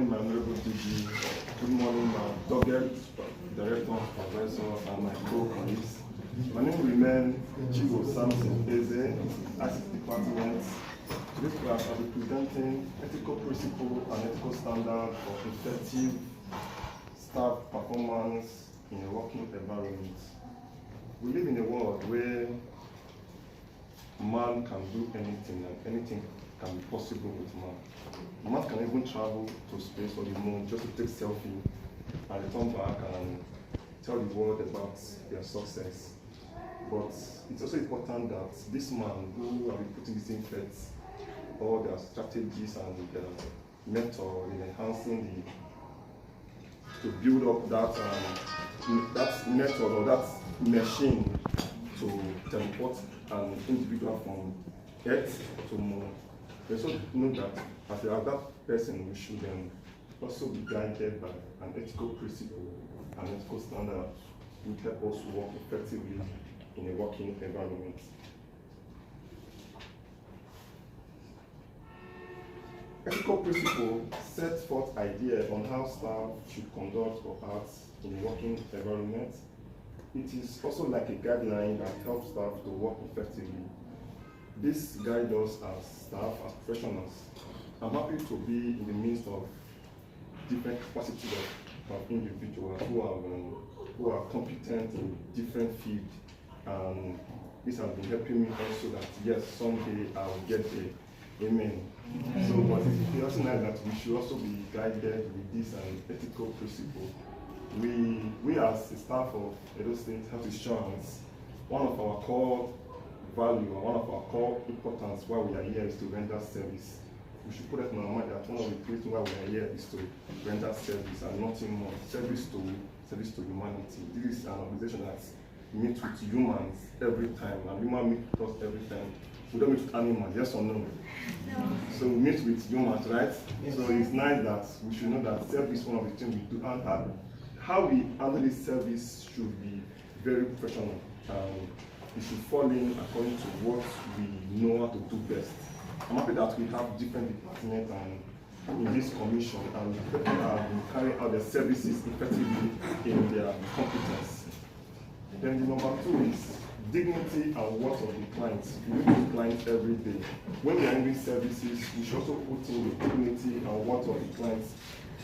morning, my honorable DG. Good morning, my target director, professor, and my co-colleagues. My name remains Chigo Samson Eze, Assistant Department. Today's class I'll be presenting ethical principle and ethical standard for effective staff performance in a working environment. We live in a world where man can do anything and anything can be possible with man. Man can even travel to space or the moon just to take selfie and return back and tell the world about their success. But it's also important that this man who are putting this in effect, all their strategies and their method in enhancing to build up that method or that machine to teleport an individual from Earth to moon. We also know that as that person, we should also be guided by an ethical principle and ethical standard which help us work effectively in a working environment. Ethical principle sets forth ideas on how staff should conduct or act in a working environment. It is also like a guideline that helps staff to work effectively. This guides us as staff, as professionals. I'm happy to be in the midst of different capacities of individuals who are competent in different fields. And this has been helping me also that yes, someday I'll get there. Amen. So, but it's also nice that we should also be guided with this ethical principle. We as a staff of Edo State Health Insurance, one of our core value or one of our core importance why we are here is to render service. We should put it in our mind that one of the reasons why we are here is to render service and nothing more. Service to humanity. This is an organization that meets with humans every time, and humans meet with us every time. We don't meet with animals, yes or no? No. So we meet with humans, right? Yes. So it's nice that we should know that service is one of the things we do, and how we handle this service should be very professional. It should fall in according to what we know how to do best. I'm happy that we have different departments and in this commission, and people have been carrying out their services effectively in their competence. Then the number two is dignity and worth of the clients. We meet with clients every day. When we are doing services, we should also put in the dignity and worth of the clients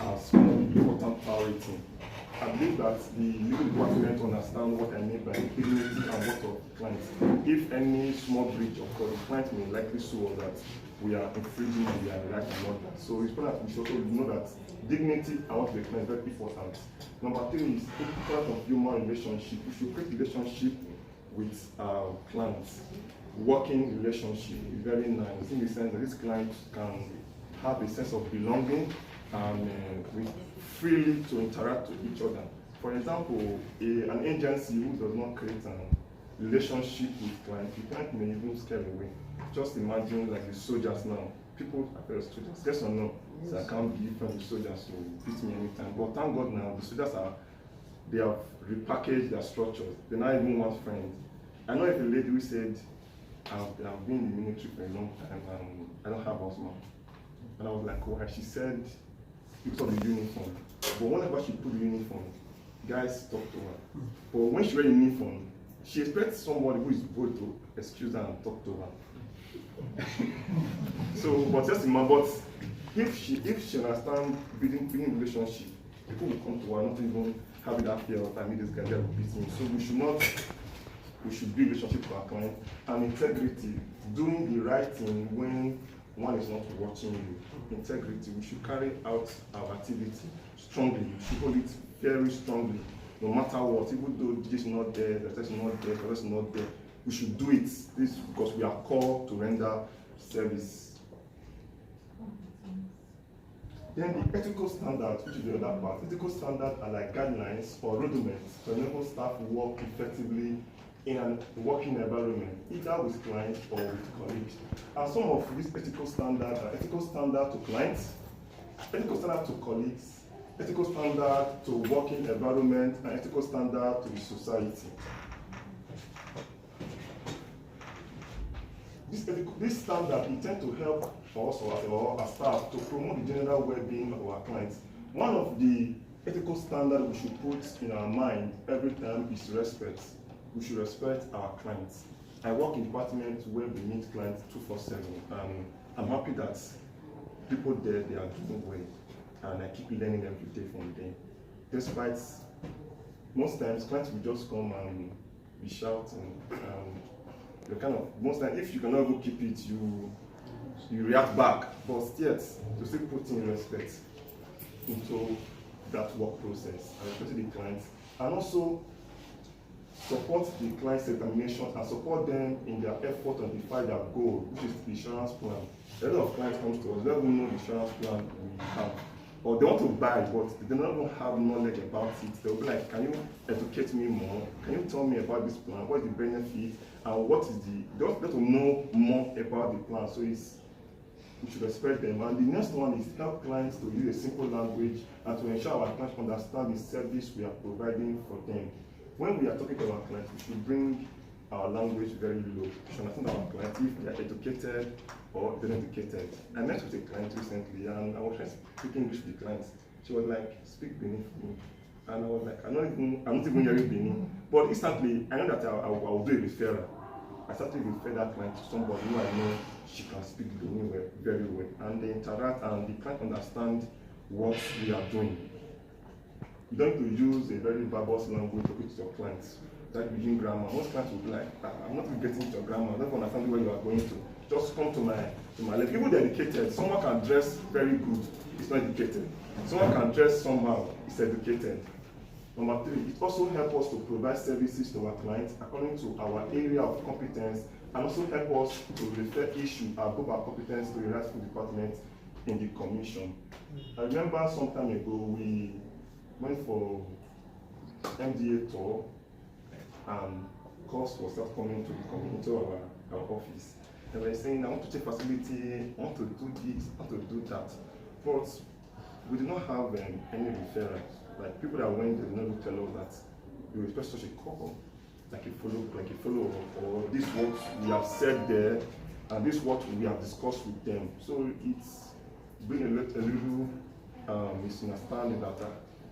as one of the important priority. I believe that the legal department understand what I mean by dignity and worth of the clients. If any small breach occurs, the client may likely sue that we are infringing on their right and all that. So it's important that we should also know that dignity and worth of the client is very important. Number three is importance of human relationship. We should create relationship with our clients. Working relationship is very nice in the sense that this client can have a sense of belonging and freely to interact with each other. For example, an agency who does not create a relationship with clients, the client may even scare away. Just imagine like the soldiers now. People are soldiers, yes or no? Yes. So I can't be from the soldiers to beat me anytime. But thank God now, the soldiers they have repackaged their structures. They now even want friends. I know if a lady who said, I've been in the military for a long time and I don't have asthma. And I was like, oh, and she said, because of the uniform. But whenever she put the uniform, guys talk to her. But when she wears the uniform, she expects somebody who is bold to excuse her and talk to her. So, but just imagine, but if she understands building relationship, people will come to her, not even having that fear of I mean this guy will beat me. So we should build relationship with our client and integrity, doing the right thing when one is not watching you. Integrity, we should carry out our activity strongly. We should hold it very strongly, no matter what. Even though this is not there, that is not there, that is not there, we should do it. This because we are called to render service. Then the ethical standards, which is the other part. Ethical standards are like guidelines or rudiments to enable staff to work effectively in a working environment, either with clients or with colleagues. And some of these ethical standards are ethical standard to clients, ethical standard to colleagues, ethical standard to working environment, and ethical standard to the society. this standard intend to help us or our staff to promote the general well-being of our clients. One of the ethical standards we should put in our mind every time is respect. We should respect our clients. I work in departments where we meet clients 247, and I'm happy that people there, they are doing well, and I keep learning every day from them. Despite most times clients will just come and be shouting, you're kind of, most times if you cannot even keep it, you react back, but yet to still put in respect into that work process, and especially the clients, and also support the client's determination and support them in their effort to define their goal, which is the insurance plan. A lot of clients come to us, they don't even know the insurance plan we have, or they want to buy, but they don't even have knowledge about it. They'll be like, can you educate me more? Can you tell me about this plan? What is the benefit? And what is the, they want to know more about the plan. So we should respect them. And the next one is help clients to use a simple language and to ensure our clients understand the service we are providing for them. When we are talking to our clients, we should bring our language very low. We should understand our clients if they are educated or they're not educated. I met with a client recently, and I was trying to speak English with the client. She was like, speak Benin for me. And I was like, I'm not even hearing Benin. But instantly, I know that I'll do a referral. I started to refer that client to somebody who I know she can speak Benin very well. And they interact, and the client understand what we are doing. You don't need to use a very verbose language to speak to your clients. Like using grammar. Most clients will be like, I'm not even getting your grammar, I don't understand where you are going to. Just come to my left. Even educated, someone can dress very good, it's not educated. Someone can dress somehow, it's educated. Number 3, it also helps us to provide services to our clients according to our area of competence, and also help us to refer issue above our competence to the rightful department in the commission. I remember some time ago we went for MDA tour, and calls was not coming to the community of our office. They were saying, I want to take facility, I want to do this, I want to do that. But we did not have any referrals. Like people that went, they did not tell us that we expect such a call, like a follow, or this what we have said there, and this what we have discussed with them. So it's bring a little misunderstanding that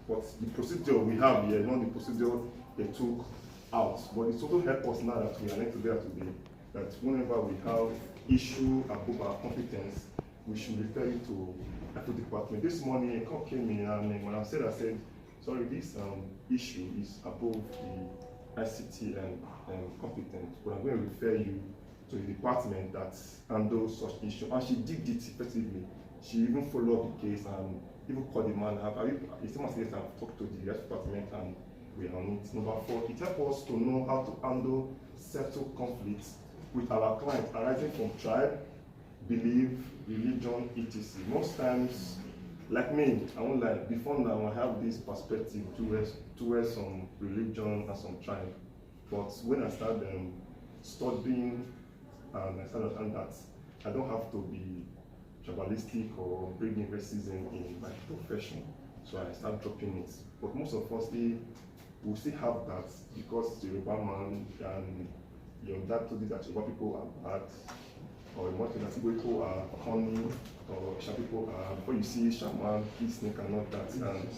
but the procedure we have here, not the procedure they took out. But it's also helped us now that we are together today, that whenever we have issue above our competence, we should refer it to the department. This morning, a call came in, and when I said, sorry, this issue is above the ICT and competence, but I'm going to refer you to the department that handles such issue. And she did it effectively. She even followed up the case and even called the man. It's almost like I've talked to the rest department, and we are on it. Number 4, it helps us to know how to handle settle conflicts with our clients arising from tribe, belief, religion, etc. Most times, like me, I won't lie, before now I have this perspective towards some religion and some tribe. But when I started studying, and I started understanding that I don't have to be tribalistic or bringing racism in my profession, so I start dropping it. But most of us, we still have that because the Yoruba man and your dad told you that Yoruba people are bad, or you want to that people are cunning, or Sha people are, before you see shaman, key snake and all that, and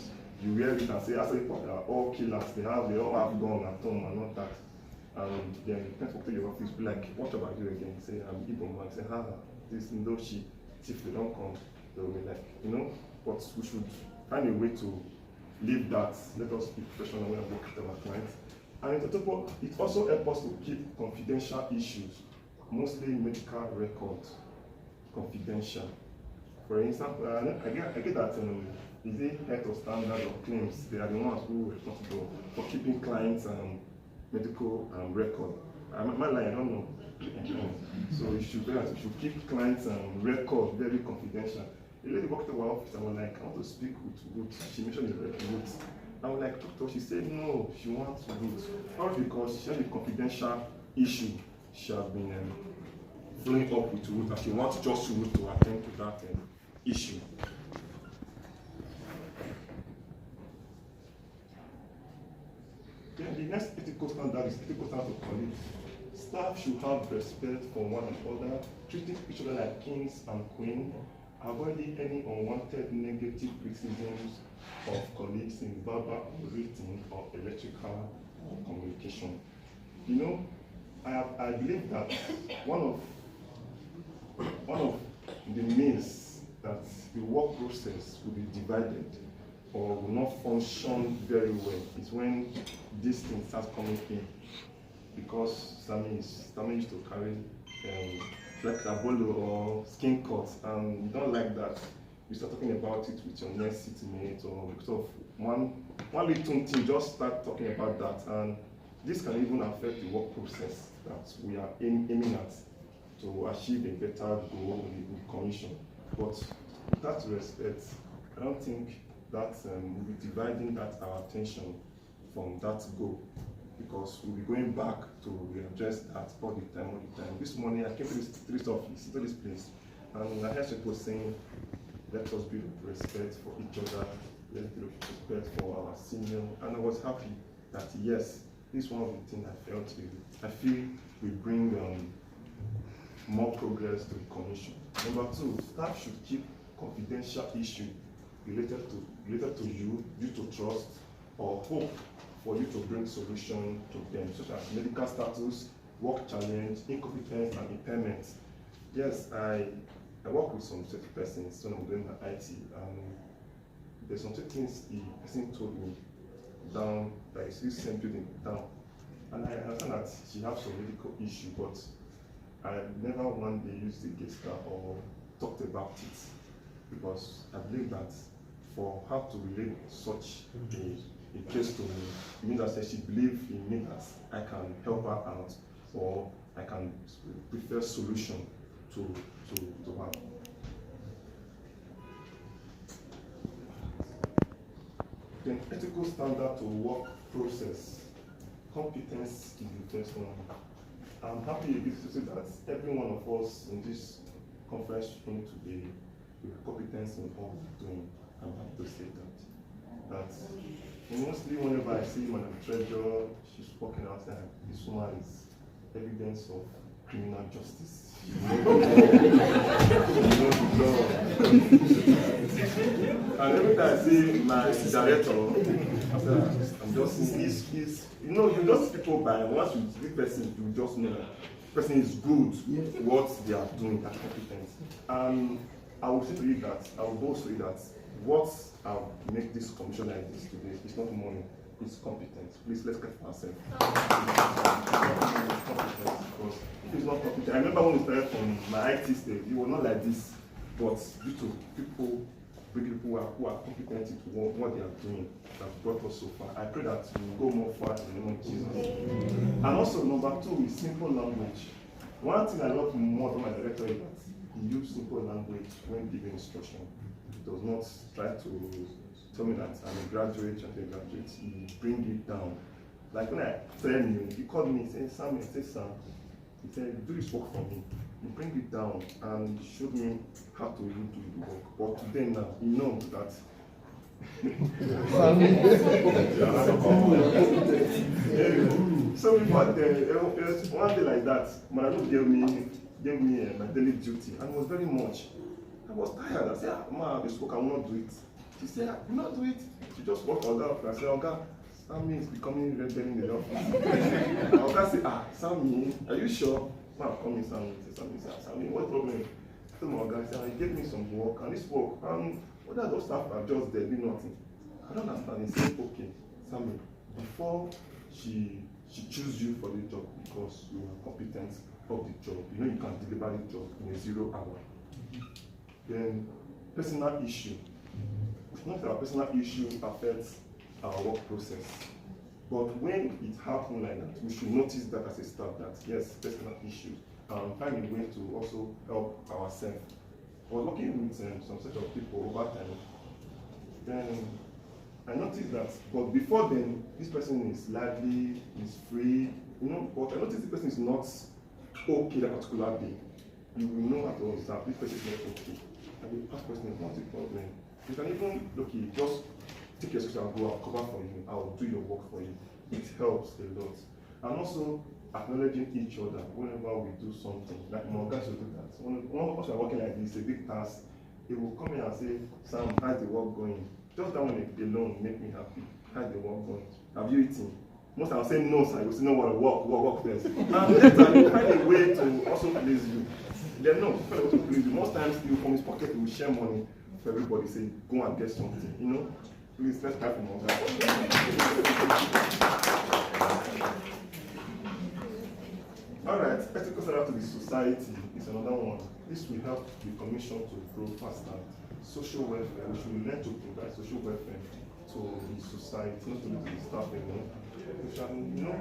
you wear it and say, as people are all killers, they all have gun at home and all that. And then you can't talk to your office, be like, what about you again? Say, I'm Igbo man, say, this Ndoshi, if they don't come, they'll be like, but we should find a way to leave that. Let us be professional when we work with our clients. And it also helps us to keep confidential issues, mostly medical records, confidential. For instance, I get that is it health or standard of claims? They are the ones who are responsible for keeping clients' medical record. I'm lying, I don't know. So you should keep clients' record very confidential. The lady walked to our office and was like, I want to speak with Ruth. She mentioned Ruth. I was like, doctor, she said no, she wants Ruth. Probably because she had a confidential issue. She has been following up with Ruth, and she wants just Ruth to attend to that issue. Then the next ethical standard is ethical standard to collect Staff should have respect for one another, treating each other like kings and queens, avoiding any unwanted negative criticisms of colleagues in verbal, written, or electrical communication. You know, I believe that one of the means that the work process will be divided or will not function very well is when these things start coming in. Because Sammy used to carry flexible or skin cuts, and you don't like that. You start talking about it with your next seatmate, or because of one little thing, just start talking about that, and this can even affect the work process that we are aiming at to achieve a better goal in the commission. But with that respect, I don't think that we'll be dividing our attention from that goal, because we'll be going back to readdress that all the time. This morning I came to this office, to this place, and I heard people saying, let us build respect for each other, let's build respect for our senior, and I was happy that yes, this is one of the things I feel will bring more progress to the commission. Number two, staff should keep confidential issues related to you due to trust or hope for you to bring solution to them, such as medical status, work challenge, incompetence, and impairment. Yes, I work with some certain persons when I'm doing my IT, and there's some certain things the person told me down, that is this same building down. And I understand that she has some medical issue, but I never one day used against her or talked about it, because I believe that for her to relate such a case to me, it means that she believes in me that I can help her out, or I can prefer solution to her. Then ethical standard to work process. Competence is the first one. I'm happy to say that every one of us in this conference room today with competence in all we're doing. I'm happy to say that mostly whenever I see Madam Treasurer, she's walking outside, this woman is evidence of criminal justice. And every time I see my director, I'm just he's you just people by once you see person, you just know that person is good what they are doing, that competence. And I will say to you that I will boast to you that what I'll make this commission like this today is not money, it's competence. Please let's get ourselves. Because if it's not competent, I remember when we started from my IT stage, it was not like this, but due to people who are competent to what they are doing that brought us so far. I pray that we will go more far in the name of Jesus. And also number two is simple language. One thing I love more from my director is that he used simple language when giving instruction. He does not try to tell me that I'm a graduate, he bring it down. Like when I tell you, he called me, he said, Sam, he said, do this work for me. He bring it down and showed me how to even do the work. But today now, he knows that so before one day like that, Madam gave me my daily duty, and it was very much. I was tired. I said, Ma, this work I will not do it. She said, I will not do it. She just walked out there. I said, Oga, Sammy is becoming red belly in the office. And Oga said, Sammy, are you sure? Ma, come in, Sammy. Sammy, what problem? I told my Oga, said, he gave me some work, and this work, and other those staff are just there, doing nothing. I don't understand. He said, okay, Sammy, before she choose you for the job because you are competent of the job, you know you can deliver the job in a 0 hour. Then personal issue. It's not that our personal issue affects our work process. But when it happens like that, we should notice that as a staff that yes, personal issue, and find a way to also help ourselves. I was working with some set of people over time. Then I noticed that, but before then, this person is lively, is free, but I noticed this person is not okay that particular day. You will know at all that this person is not okay. And the past person is not a problem. You can even, just take your script and go, I'll cover for you, I'll do your work for you. It helps a lot. And also, acknowledging each other whenever we do something. Like my guys will do that. One of us are working like this, a big task, he will come in and say, Sam, how's the work going? Just that one alone make me happy. How's the work going? Have you eaten? Most I'll say no, sir. You say no, what work first. And later you find a way to also please you. Then no, also please you. Most times you from his pocket he will share money for everybody. Say go and get something. You know, please let's clap for my guy. All right, ethical standard to the society is another one. This will help the commission to grow faster. Social welfare, we should learn to provide social welfare to the society, not only to the staff alone. We shall, you know,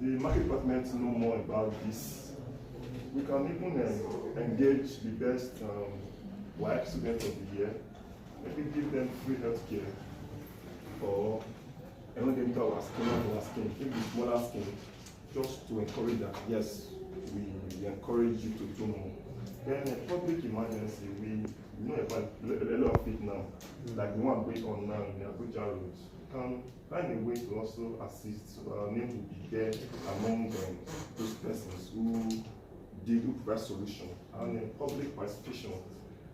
the market department know more about this. We can even engage the best white students of the year, maybe give them free healthcare, or when they enter our skin, maybe smaller skin, just to encourage that, yes, we encourage you to do more. Then a public emergency, we know about a lot of it now, like the one going on now in the Abuja roads. We can find a way to also assist, so our name will be there among those persons who provide solution. And public participation.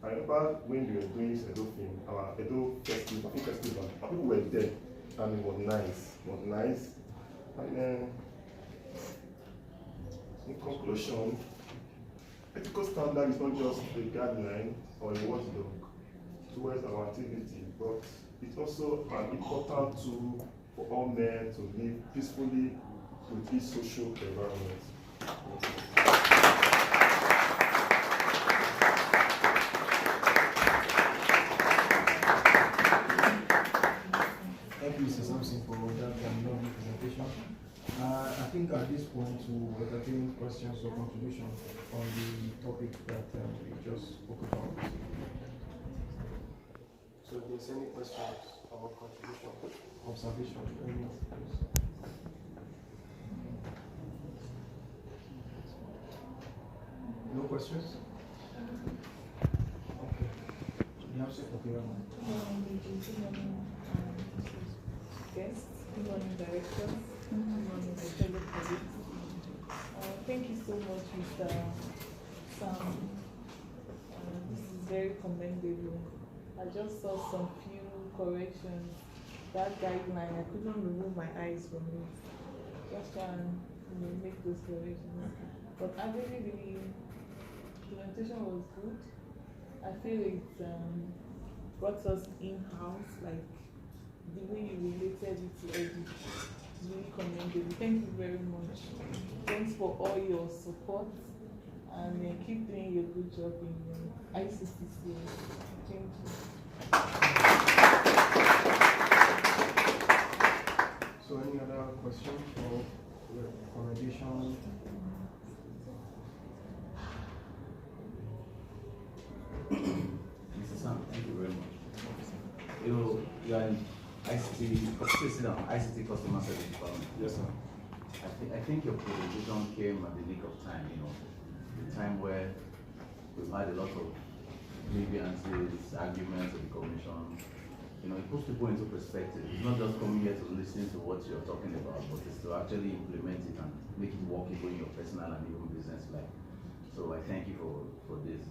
I remember when we were doing our Edo festival, and people were there, and it was nice. And in conclusion, ethical standard is not just a guideline or a watchdog towards our activity, but it's also an important tool for all men to live peacefully with this social environment. Thank you, Mr. Sampson, for that lovely presentation. I think at this point to entertain questions or contributions on the topic that we just spoke about. So if there's any questions or contribution, observation, no questions? Okay. You have said okay, guests, good morning, directors, good morning, my fellow colleagues. Thank you so much, Mr. Sam. This is very commendable. I just saw some few corrections. That guideline, I couldn't remove my eyes from it. Just try and make those corrections. But I really, the presentation was good. I feel it brought us in-house, like the way you related it to Eddie is really commendable. Thank you very much. Thanks for all your support and keep doing your good job in ICCC. Thank you. So any other questions or recommendation? Mr. Sam, thank you very much. You are in ICT customer service department. Yes, sir. I think your presentation came at the nick of time, the time where we've had a lot of grievances, arguments with the commission. It puts people into perspective. It's not just coming here to listen to what you're talking about, but it's to actually implement it and make it workable in your personal and even business life. So I thank you for this.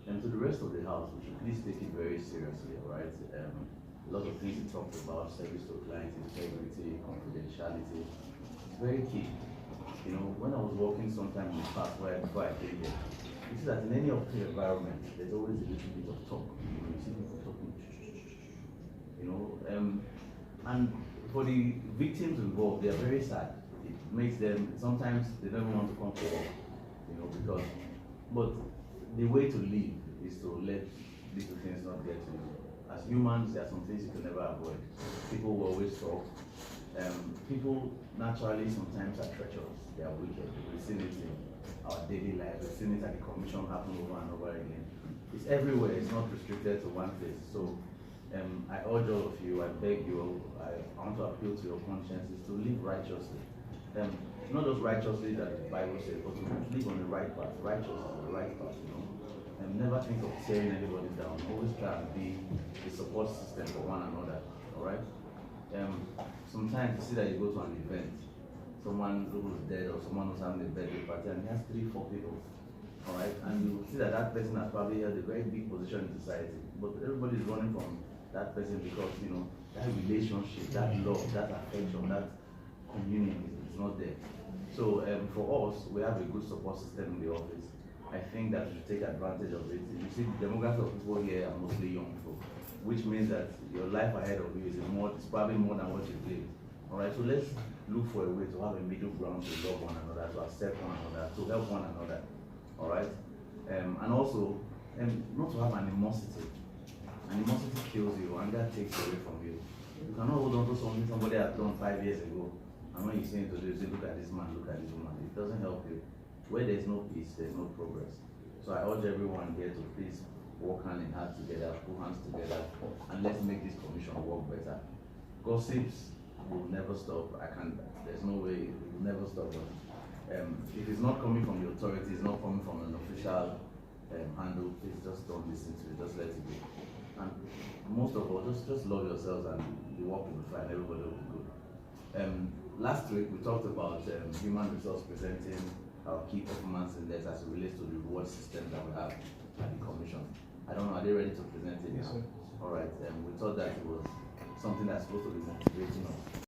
And to the rest of the house, we should please take it very seriously, all right? A lot of things you talked about, service to client, integrity, confidentiality. It's very key. When I was working sometime in the past before I came here, you see that in any of the environment, there's always a little bit of talk. You see people talking, and for the victims involved, they're very sad. It makes them, sometimes they don't want to come to work, but the way to live is to let little things not get to you. As humans, there are some things you can never avoid. People will always talk. People naturally sometimes are treacherous. They are wicked. We've seen it in our daily life. We've seen it at the commission happen over and over again. It's everywhere. It's not restricted to one place. So I urge all of you, I beg you, I want to appeal to your consciences to live righteously. Not just righteously that the Bible says, but to live on the right path, righteous on the right path, And never think of tearing anybody down. Always try and be a support system for one another. Alright? Sometimes you see that you go to an event someone who's dead or someone who's having a birthday party and he has 3, 4 people. Alright, and you see that that person has probably held a very big position in society, but everybody is running from that person because that relationship, that love, that affection, that communion is not there. So for us, we have a good support system in the office. I think that we should take advantage of it. You see, the demographic of people here are mostly young people, which means that your life ahead of you is probably more than what you've lived. Alright, so let's look for a way to have a middle ground to love one another, to accept one another, to help one another. Alright? And also, not to have animosity. Animosity kills you, anger takes away from you. You cannot hold on to something somebody has done 5 years ago. And when you say to you say, look at this man, look at this woman, it doesn't help you. Where there's no peace, there's no progress. So I urge everyone here to please work hand in hand together, put hands together, and let's make this commission work better. Gossips will never stop. There's no way it will never stop. If it's not coming from the authority, it's not coming from an official handle, please just don't listen to it, just let it go. And most of all, just love yourselves and the work will be fine, everybody will be good. Last week we talked about human resource presenting our key performance index as it relates to the reward system that we have at the commission. I don't know, are they ready to present it now? Yes, sir. Alright, we thought that it was something that's supposed to be motivating us.